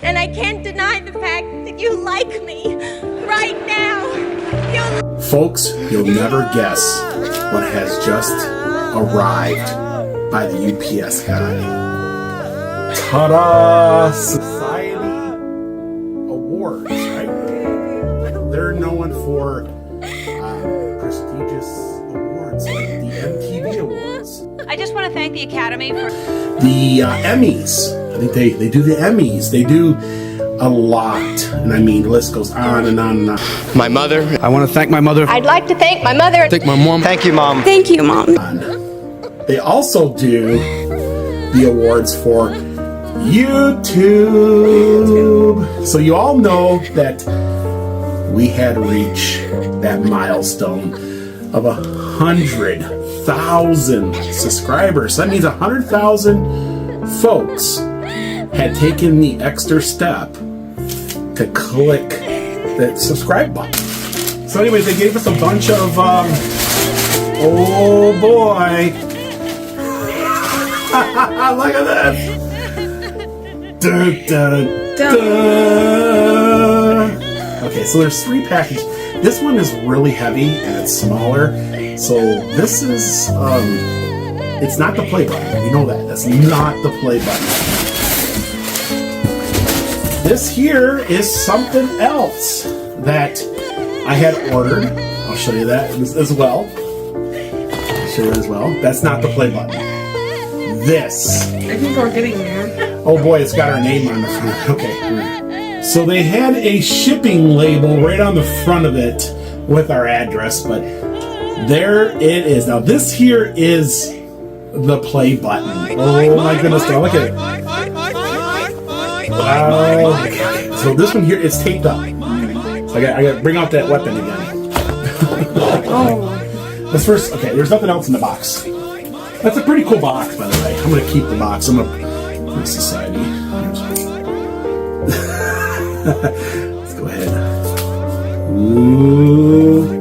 And I can't deny the fact that you like me right now. Folks, you'll never guess what has just arrived by the UPS guy. Ta-da! Society Awards, right? They're known for prestigious awards like the MTV Awards. I just want to thank the Academy for the Emmys. I think they do the Emmys. They do a lot. And I mean, the list goes on and on and on. My mother. I want to thank my mother. I'd like to thank my mother. Thank my mom. Thank you, Mom. Thank you, Mom. They also do the awards for YouTube. So you all know that we had reached that milestone of 100,000 subscribers. So that means 100,000 folks had taken the extra step to click that subscribe button. So anyways, they gave us a bunch of, oh boy. Look at this. Okay, so there's 3 packages. This one is really heavy and it's smaller. So this is, it's not the play button. We know that. That's not the play button. This here is something else that I had ordered. I'll show you that as well. I'll show you that as well. That's not the play button. This. I think we're getting there. Oh boy, it's got our name on the front. Okay. So they had a shipping label right on the front of it with our address, but there it is. Now this here is the play button. Oh my goodness, now look at it. Wow. So this one here is taped up. So I got to bring out that weapon again. Let's first, okay, there's nothing else in the box. That's a pretty cool box, by the way. I'm going to keep the box. I'm going to society. Let's go ahead. Ooh.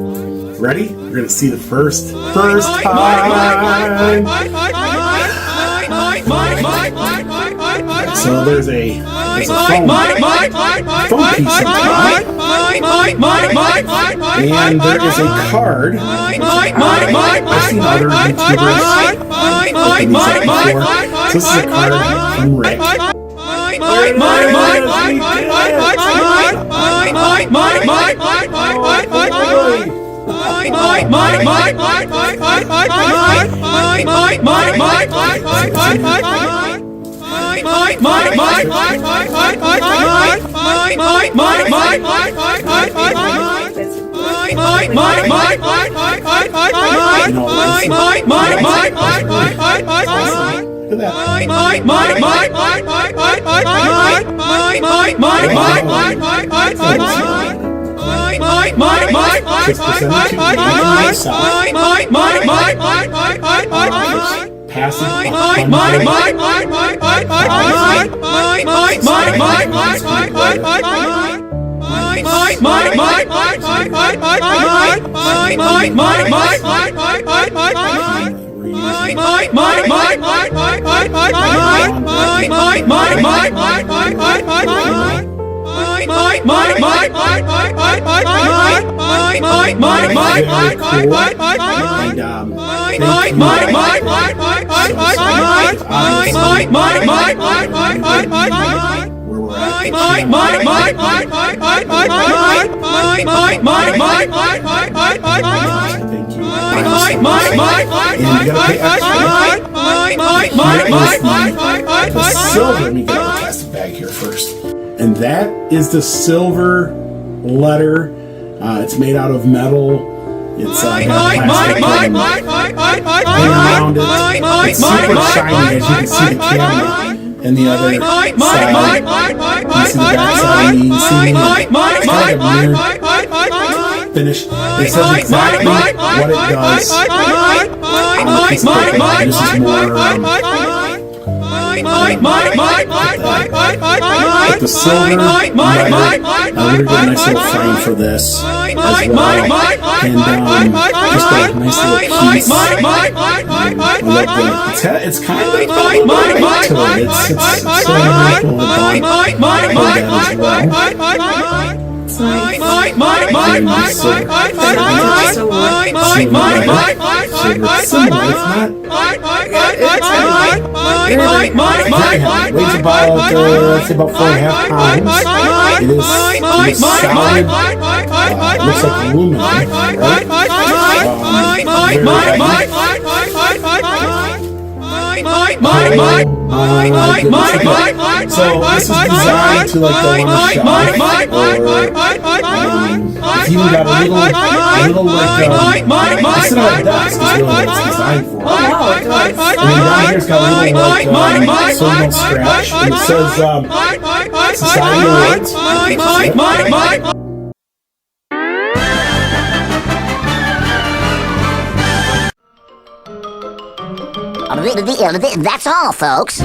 Ready? We're going to see the first time. So there's a phone piece on top. And there is a card. I've seen other YouTubers open these up before. So this is a card from Rick. Silver. Let me get out the plastic bag here first. And that is the silver letter. It's made out of metal. It's got plastic around it. It's super shiny, as you can see the camera. And the other side, you can see the back side. You can see it's kind of weird finish. It says exactly what it does on the piece of paper. This is more with the silver letter. We're going to get a nice little frame for this as well. And just a nice little piece. It's kind of weight to it. It's so wonderful. that as well. It's nice. Very nice silver. So what? Silver letter. It's similar. It's not very heavy. Weighs about, let's say about 4.5 pounds. It is solid. Looks like aluminum, right? So this is designed to like go on a shelf, or if you got a little like sit on a desk is really what it's designed for. Wow, it does. And then down here's got a little like so you don't scratch, and it says Society Awards. That's all, folks.